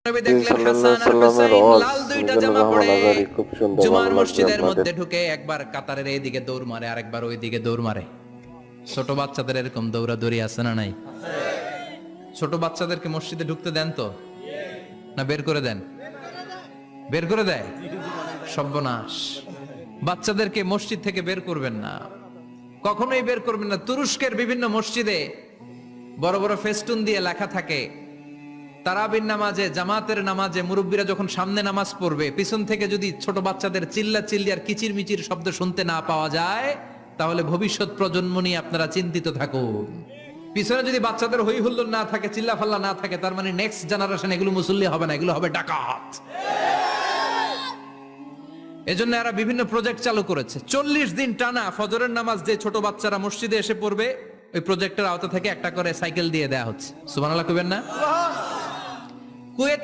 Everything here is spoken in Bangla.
নবী দেখলেন হাসান আর হুসাইন লাল দুইটা জামা পরে জুমার মসজিদের মধ্যে ঢুকে একবার কাতারের এইদিকে দৌড় মারে, আরেকবার ওইদিকে দৌড় মারে। ছোট বাচ্চাদের এরকম দৌড়াদৌড়ি আছে না নাই? ছোট বাচ্চাদেরকে মসজিদে ঢুকতে দেন তো না বের করে দেন? বের করে দেয়। সর্বনাশ। বাচ্চাদেরকে মসজিদ থেকে বের করবেন না, কখনোই বের করবেন না। তুরস্কের বিভিন্ন মসজিদে বড় বড় ফেস্টুন দিয়ে লেখা থাকে, তারাবির নামাজে, জামাতের নামাজে মুরব্বীরা যখন সামনে নামাজ পড়বে, পিছন থেকে যদি ছোট বাচ্চাদের চিল্লা চিল্লি আর কিচির মিচির শব্দ শুনতে না পাওয়া যায়, তাহলে ভবিষ্যৎ প্রজন্ম নিয়ে আপনারা চিন্তিত থাকুন। পিছনে যদি বাচ্চাদের হই হুল্লোড় না থাকে, চিল্লা ফাল্লা না থাকে, তার মানে নেক্সট জেনারেশন এগুলো মুসল্লি হবে না, এগুলো হবে ডাকাত। এজন্য এরা বিভিন্ন প্রজেক্ট চালু করেছে। 40 দিন টানা ফজরের নামাজ যে ছোট বাচ্চারা মসজিদে এসে পড়বে, ওই প্রজেক্টের আওতা থেকে একটা করে সাইকেল দিয়ে দেয়া হচ্ছে। সুবহানাল্লাহ কইবেন না? কুয়েত